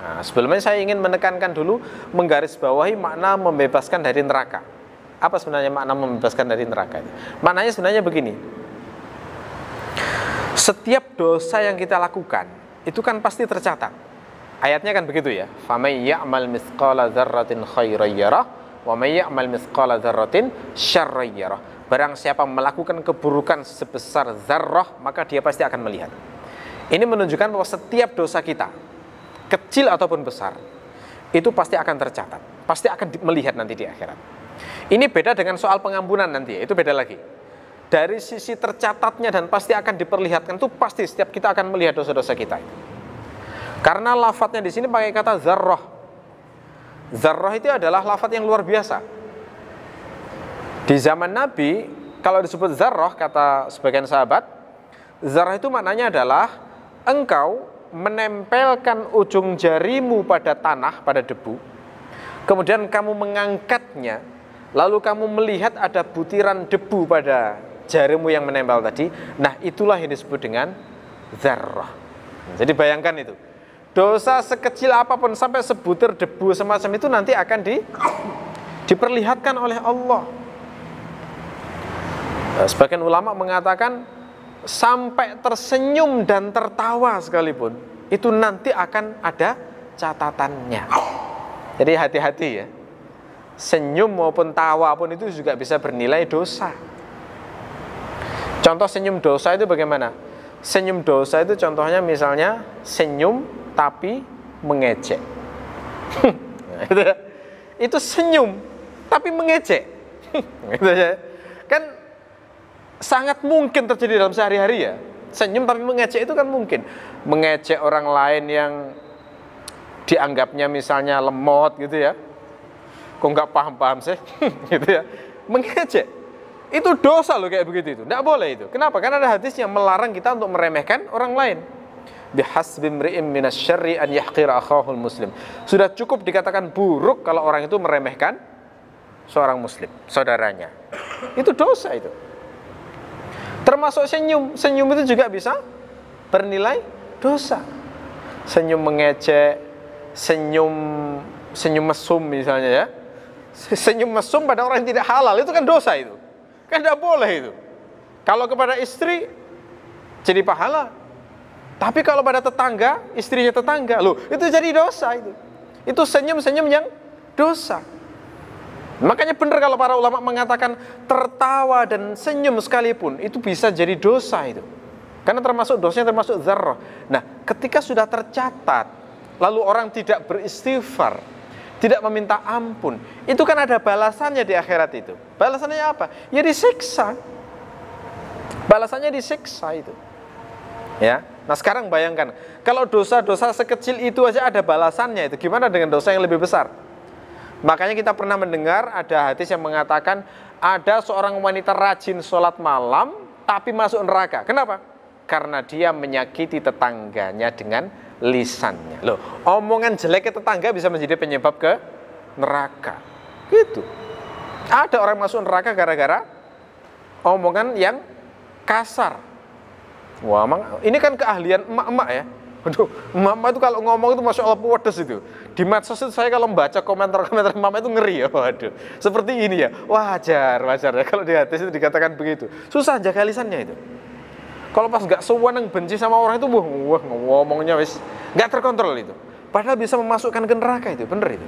Nah, sebelumnya saya ingin menekankan dulu, menggarisbawahi makna membebaskan dari neraka. Apa sebenarnya makna membebaskan dari neraka? Maknanya sebenarnya begini. Setiap dosa yang kita lakukan itu kan pasti tercatat. Ayatnya kan begitu ya. Faman ya'mal mithqala dzarratin khairan yarah wa may ya'mal mithqala dzarratin syarran yarah. Barang siapa melakukan keburukan sebesar zarrah, maka dia pasti akan melihat. Ini menunjukkan bahwa setiap dosa kita, kecil ataupun besar, itu pasti akan tercatat, pasti akan melihat nanti di akhirat. Ini beda dengan soal pengampunan nanti, itu beda lagi. Dari sisi tercatatnya dan pasti akan diperlihatkan, itu pasti setiap kita akan melihat dosa-dosa kita. Karena lafadznya di sini pakai kata zarrah. Zarrah itu adalah lafadz yang luar biasa. Di zaman Nabi, kalau disebut zarrah, kata sebagian sahabat, zarrah itu maknanya adalah engkau menempelkan ujung jarimu pada tanah, pada debu, kemudian kamu mengangkatnya, lalu kamu melihat ada butiran debu pada jarimu yang menempel tadi. Nah, itulah yang disebut dengan zarrah. Jadi bayangkan itu, dosa sekecil apapun sampai sebutir debu semacam itu nanti akan diperlihatkan oleh Allah. Sebagian ulama mengatakan sampai tersenyum dan tertawa sekalipun, itu nanti akan ada catatannya. Jadi hati-hati ya, senyum maupun tawa pun itu juga bisa bernilai dosa. Contoh senyum dosa itu bagaimana? Senyum dosa itu contohnya misalnya senyum tapi mengejek. Itu senyum tapi mengejek. Kan sangat mungkin terjadi dalam sehari-hari ya. Senyum tapi mengejek itu kan mungkin. Mengejek orang lain yang dianggapnya misalnya lemot gitu ya, kok nggak paham-paham sih, gitu ya, mengejek. Itu dosa loh kayak begitu itu, nggak boleh itu. Kenapa? Karena ada hadis yang melarang kita untuk meremehkan orang lain. Bihasbi imri'in minasyarri an yahqira akhahul muslim. Sudah cukup dikatakan buruk kalau orang itu meremehkan seorang muslim, saudaranya. Itu dosa itu. Termasuk senyum. Senyum itu juga bisa bernilai dosa. Senyum mengejek, senyum mesum misalnya ya. Senyum mesum pada orang yang tidak halal itu kan dosa itu. Kan tidak boleh itu. Kalau kepada istri jadi pahala. Tapi kalau pada tetangga, istrinya tetangga, loh itu jadi dosa itu. Itu senyum-senyum yang dosa. Makanya benar kalau para ulama mengatakan tertawa dan senyum sekalipun itu bisa jadi dosa itu. Karena termasuk dosanya termasuk dzarrah. Nah, ketika sudah tercatat lalu orang tidak beristighfar, tidak meminta ampun, itu kan ada balasannya di akhirat itu. Balasannya apa? Ya disiksa. Balasannya disiksa itu. Ya. Nah, sekarang bayangkan kalau dosa-dosa sekecil itu aja ada balasannya itu, gimana dengan dosa yang lebih besar? Makanya kita pernah mendengar ada hadis yang mengatakan ada seorang wanita rajin sholat malam tapi masuk neraka. Kenapa? Karena dia menyakiti tetangganya dengan lisannya. Loh, omongan jeleknya tetangga bisa menjadi penyebab ke neraka. Gitu. Ada orang masuk neraka gara-gara omongan yang kasar. Wah, ini kan keahlian emak-emak ya. Aduh, emak-emak itu kalau ngomong itu Masya Allah pedes itu. Di medsos itu saya kalau membaca komentar-komentar emak-emak itu ngeri ya. Waduh, seperti ini ya. Wajar ya kalau di hadis itu dikatakan begitu. Susah jaga lisannya itu. Kalau pas nggak sewenang benci sama orang itu, wah ngomongnya wis nggak terkontrol itu. Padahal bisa memasukkan ke neraka itu, bener itu.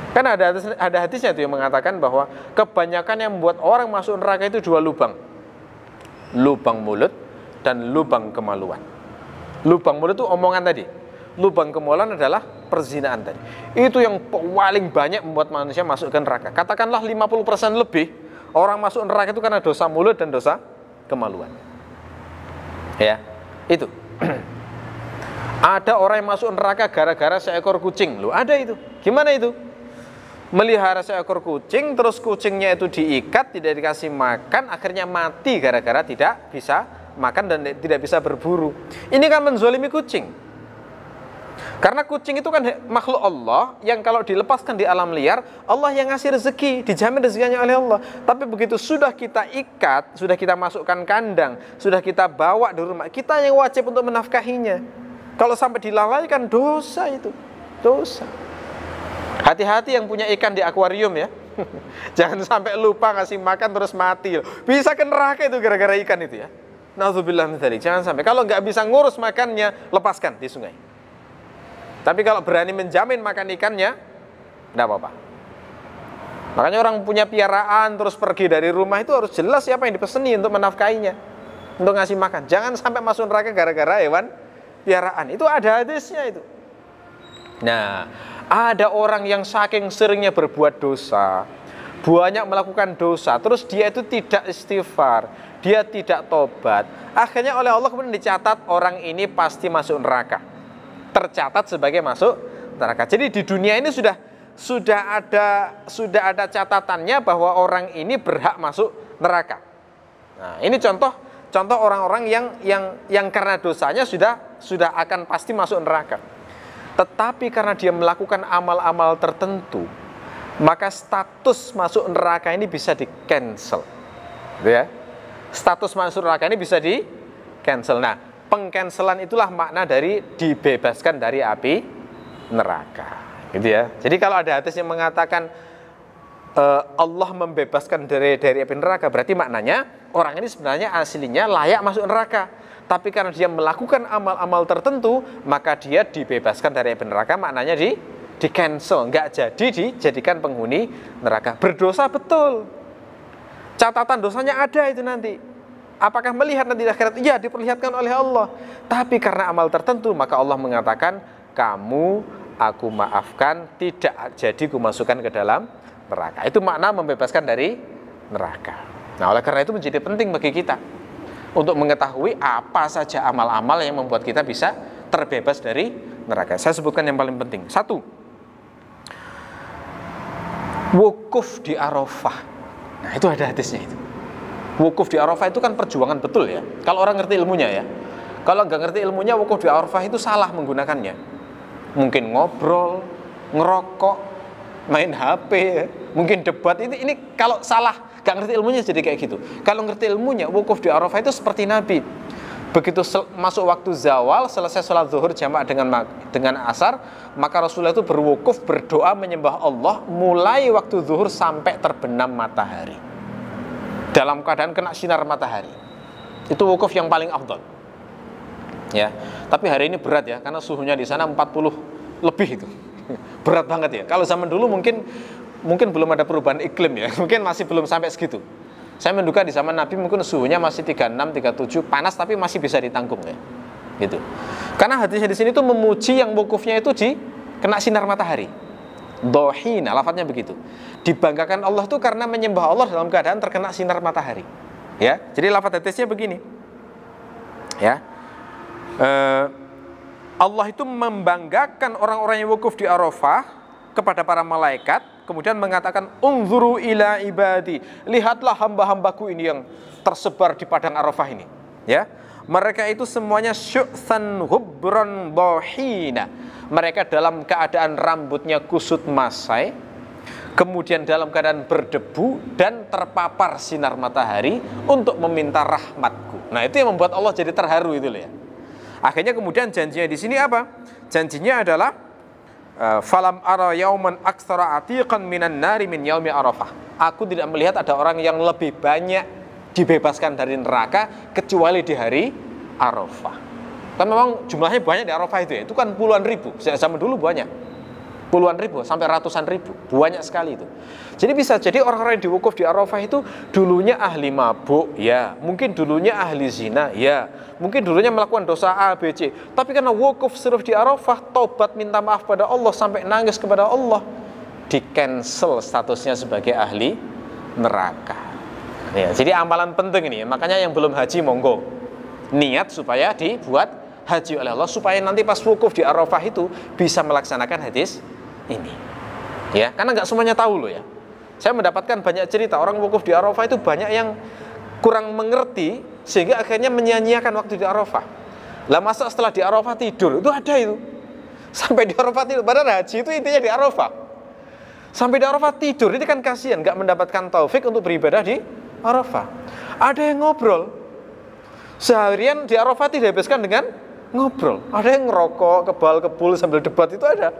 Kan ada hadisnya itu yang mengatakan bahwa kebanyakan yang membuat orang masuk neraka itu dua lubang. Lubang mulut dan lubang kemaluan. Lubang mulut itu omongan tadi. Lubang kemaluan adalah perzinaan tadi. Itu yang paling banyak membuat manusia masuk ke neraka. Katakanlah 50% lebih orang masuk neraka itu karena dosa mulut dan dosa kemaluan. Ya, itu. Ada orang yang masuk neraka gara-gara seekor kucing. Loh, ada itu. Gimana itu? Melihara seekor kucing, terus kucingnya itu diikat, tidak dikasih makan, akhirnya mati gara-gara tidak bisa makan dan tidak bisa berburu. Ini kan menzolimi kucing. Karena kucing itu kan makhluk Allah yang kalau dilepaskan di alam liar, Allah yang ngasih rezeki, dijamin rezekinya oleh Allah. Tapi begitu sudah kita ikat, sudah kita masukkan kandang, sudah kita bawa di rumah, kita yang wajib untuk menafkahinya. Kalau sampai dilalaikan, dosa itu. Dosa. Hati-hati yang punya ikan di akuarium ya. Jangan sampai lupa ngasih makan terus mati. Bisa ke neraka itu gara-gara ikan itu ya. Nauzubillah min dzalik. Jangan sampai. Kalau nggak bisa ngurus makannya, lepaskan di sungai. Tapi kalau berani menjamin makan ikannya, enggak apa-apa. Makanya orang punya piaraan terus pergi dari rumah itu harus jelas siapa yang dipeseni untuk menafkahinya, untuk ngasih makan. Jangan sampai masuk neraka gara-gara hewan piaraan. Itu ada hadisnya itu. Nah, ada orang yang saking seringnya berbuat dosa, banyak melakukan dosa, terus dia itu tidak istighfar, dia tidak tobat. Akhirnya oleh Allah kemudian dicatat orang ini pasti masuk neraka. Tercatat sebagai masuk neraka. Jadi di dunia ini sudah ada catatannya bahwa orang ini berhak masuk neraka. Nah, ini contoh orang-orang yang karena dosanya sudah akan pasti masuk neraka. Tetapi karena dia melakukan amal-amal tertentu, maka status masuk neraka ini bisa di-cancel. Ya. Status masuk neraka ini bisa di-cancel. Nah, pengcancelan itulah makna dari dibebaskan dari api neraka. Gitu ya. Jadi kalau ada hadis yang mengatakan Allah membebaskan dari api neraka, berarti maknanya orang ini sebenarnya aslinya layak masuk neraka. Tapi karena dia melakukan amal-amal tertentu, maka dia dibebaskan dari api neraka, maknanya di-cancel, nggak jadi dijadikan penghuni neraka. Berdosa betul. Catatan dosanya ada itu nanti. Apakah melihat nanti di akhirat? Iya, diperlihatkan oleh Allah. Tapi karena amal tertentu, maka Allah mengatakan, kamu aku maafkan, tidak jadi ku masukkan ke dalam neraka. Itu makna membebaskan dari neraka. Nah, oleh karena itu menjadi penting bagi kita untuk mengetahui apa saja amal-amal yang membuat kita bisa terbebas dari neraka. Saya sebutkan yang paling penting. 1. Wukuf di Arafah. Nah, itu ada hadisnya itu. Wukuf di Arafah itu kan perjuangan betul ya. Kalau orang ngerti ilmunya ya. Kalau nggak ngerti ilmunya, wukuf di Arafah itu salah menggunakannya. Mungkin ngobrol, ngerokok, main HP, ya. Mungkin debat. Ini kalau salah, nggak ngerti ilmunya jadi kayak gitu. Kalau ngerti ilmunya, wukuf di Arafah itu seperti Nabi. Begitu masuk waktu zawal, selesai sholat zuhur jamaah dengan asar, maka Rasulullah itu berwukuf, berdoa, menyembah Allah mulai waktu zuhur sampai terbenam matahari. Dalam keadaan kena sinar matahari. Itu wukuf yang paling afdal. Ya, tapi hari ini berat ya, karena suhunya di sana 40 lebih itu. Berat banget ya. Kalau zaman dulu mungkin belum ada perubahan iklim ya. Mungkin masih belum sampai segitu. Saya menduga di zaman Nabi mungkin suhunya masih 36, 37, panas tapi masih bisa ditanggung ya. Gitu. Karena hadisnya di sini tuh memuji yang wukufnya itu di kena sinar matahari. Dohina, lafadznya begitu. Dibanggakan Allah tuh karena menyembah Allah dalam keadaan terkena sinar matahari. Ya, jadi lafadz hadisnya begini. Ya, Allah itu membanggakan orang-orang yang wukuf di Arafah kepada para malaikat, kemudian mengatakan unzuru ila ibadi, lihatlah hamba-hambaku ini yang tersebar di padang Arafah ini. Ya, mereka itu semuanya syu'than hubran dohina. Mereka dalam keadaan rambutnya kusut masai, kemudian dalam keadaan berdebu dan terpapar sinar matahari untuk meminta rahmatku. Nah, itu yang membuat Allah jadi terharu itu loh ya. Akhirnya kemudian janjinya di sini apa? Janjinya adalah falam ara yauman aktsara atiqan minan nari min yaumi Arafah. Aku tidak melihat ada orang yang lebih banyak dibebaskan dari neraka kecuali di hari Arafah. Kan memang jumlahnya banyak di Arafah itu ya. Itu kan puluhan ribu. Zaman dulu banyak. Puluhan ribu sampai ratusan ribu. Banyak sekali itu. Jadi bisa jadi orang-orang yang diwukuf di Arafah itu dulunya ahli mabuk, ya. Mungkin dulunya ahli zina, ya. Mungkin dulunya melakukan dosa A, B, C. Tapi karena wukuf seluruh di Arafah, taubat minta maaf pada Allah sampai nangis kepada Allah, di-cancel statusnya sebagai ahli neraka. Ya, jadi amalan penting ini. Makanya yang belum haji monggo niat supaya dibuat haji oleh Allah supaya nanti pas wukuf di Arafah itu bisa melaksanakan hadis ini. Ya, karena nggak semuanya tahu loh ya. Saya mendapatkan banyak cerita orang wukuf di Arafah itu banyak yang kurang mengerti sehingga akhirnya menyia-nyiakan waktu di Arafah. Lah masa setelah di Arafah tidur, itu ada itu. Sampai di Arafah tidur, padahal haji itu intinya di Arafah. Sampai di Arafah tidur, ini kan kasihan nggak mendapatkan taufik untuk beribadah di Arafah. Ada yang ngobrol. Seharian di Arafah dihabiskan dengan ngobrol. Ada yang ngerokok, kebal-kebul sambil debat, itu ada.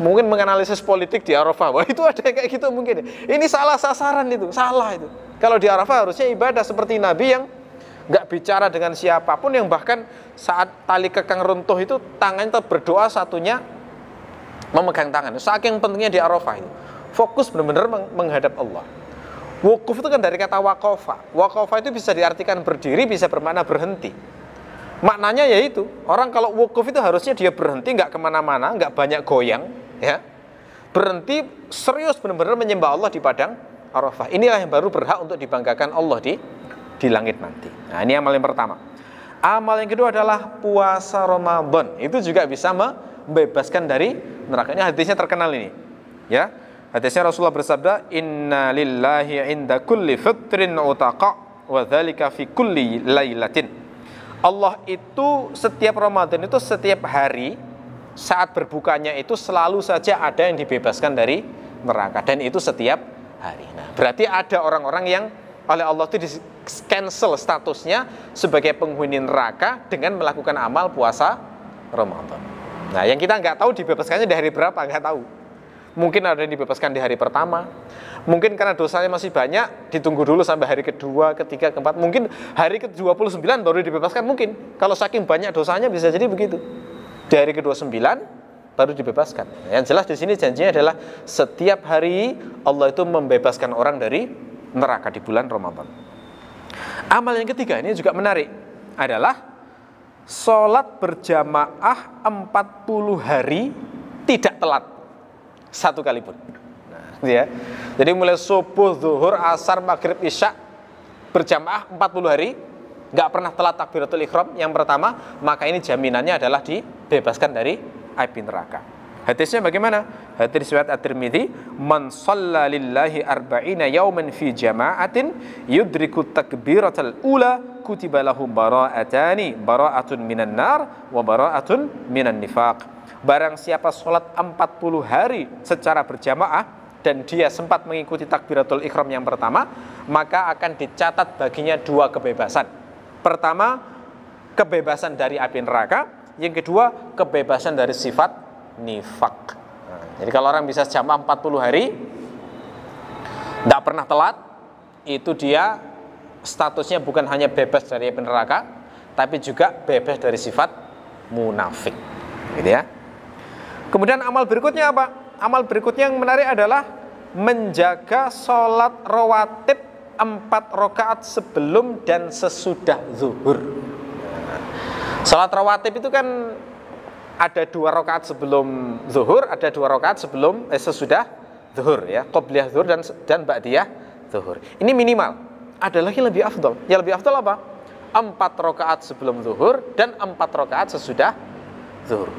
Mungkin menganalisis politik di Arafah. Wah, itu ada kayak gitu mungkin. Ini salah sasaran itu, salah itu. Kalau di Arafah harusnya ibadah seperti Nabi yang nggak bicara dengan siapapun, yang bahkan saat tali kekang runtuh itu tangannya tetap berdoa, satunya memegang tangan. Saking pentingnya di Arafah itu. Fokus benar-benar menghadap Allah. Wukuf itu kan dari kata waqafa. Waqafa itu bisa diartikan berdiri, bisa bermakna berhenti. Maknanya yaitu, orang kalau wukuf itu harusnya dia berhenti, nggak kemana-mana, nggak banyak goyang, ya. Berhenti serius benar-benar menyembah Allah di padang Arafah. Inilah yang baru berhak untuk dibanggakan Allah di langit nanti. Nah, ini amal yang pertama. Amal yang kedua adalah puasa Ramadan. Itu juga bisa membebaskan dari neraka. Ini hadisnya terkenal ini, ya. Hadisnya Rasulullah bersabda, "Inna lillahi inda kulli fitrin utaqa wa dzalika fi kulli lailatin." Allah itu setiap Ramadan itu setiap hari saat berbukanya itu selalu saja ada yang dibebaskan dari neraka, dan itu setiap hari. Nah, berarti ada orang-orang yang oleh Allah itu di-cancel statusnya sebagai penghuni neraka dengan melakukan amal puasa Ramadan. Nah, yang kita nggak tahu dibebaskannya di hari berapa, nggak tahu. Mungkin ada yang dibebaskan di hari pertama. Mungkin karena dosanya masih banyak, ditunggu dulu sampai hari kedua, ketiga, keempat. Mungkin hari ke-29 baru dibebaskan mungkin. Kalau saking banyak dosanya bisa jadi begitu. Di hari ke-29 baru dibebaskan. Yang jelas di sini janjinya adalah setiap hari Allah itu membebaskan orang dari neraka di bulan Ramadan. Amal yang ketiga ini juga menarik adalah sholat berjamaah 40 hari tidak telat satu kali pun. Nah, ya. Jadi mulai subuh, zuhur, asar, maghrib, isya berjamaah 40 hari nggak pernah telat takbiratul ihram yang pertama, maka ini jaminannya adalah bebaskan dari api neraka. Hadisnya bagaimana? Hadis riwayat At-Tirmidzi, "Man shalla lillahi arba'ina yawman fi jama'atin yudriku takbiratal ula kutiba lahu bara'atani, bara'atun minan nar wa bara'atun minan nifaq." Barang siapa sholat 40 hari secara berjamaah dan dia sempat mengikuti takbiratul ihram yang pertama, maka akan dicatat baginya 2 kebebasan. Pertama, kebebasan dari api neraka. Yang kedua, kebebasan dari sifat nifak. Jadi kalau orang bisa jamaah 40 hari tidak pernah telat, itu dia statusnya bukan hanya bebas dari api neraka, tapi juga bebas dari sifat munafik, gitu ya. Kemudian amal berikutnya apa? Amal berikutnya yang menarik adalah menjaga sholat rawatib 4 rakaat sebelum dan sesudah zuhur. Sholat rawatib itu kan ada 2 rakaat sebelum zuhur, ada 2 rakaat sebelum sesudah zuhur, ya, qobliyah zuhur dan ba'diyah zuhur. Ini minimal. Ada lagi lebih afdal. Ya lebih afdal apa? 4 rakaat sebelum zuhur dan 4 rakaat sesudah zuhur.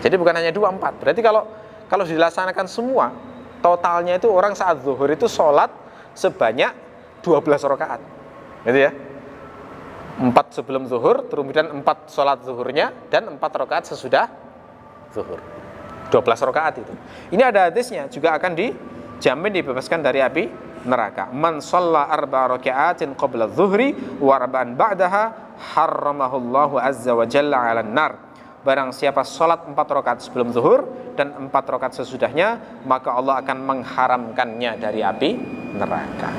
Jadi bukan hanya 2, 4. Berarti kalau dilaksanakan semua, totalnya itu orang saat zuhur itu sholat sebanyak 12 rakaat. Gitu ya. 4 sebelum zuhur, kemudian 4 sholat zuhurnya, dan 4 rakaat sesudah zuhur. 12 rakaat itu. Ini ada hadisnya, juga akan dijamin dibebaskan dari api neraka. Man shalla 4 raka'atin qabla zuhri wa 4 ba'daha harramahullahu azza wa jalla 'alan nar. Barang siapa sholat 4 rakaat sebelum zuhur dan 4 rakaat sesudahnya, maka Allah akan mengharamkannya dari api neraka.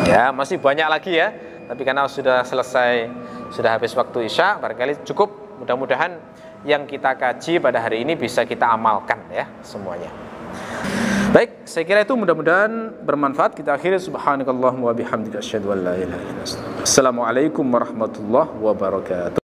Ya, masih banyak lagi ya. Tapi karena sudah selesai, sudah habis waktu Isya, barangkali cukup. Mudah-mudahan yang kita kaji pada hari ini bisa kita amalkan ya semuanya. Baik, saya kira itu mudah-mudahan bermanfaat. Kita akhiri subhanakallahumma wa bihamdika asyhadu an la ilaha illa anta. Assalamualaikum warahmatullahi wabarakatuh.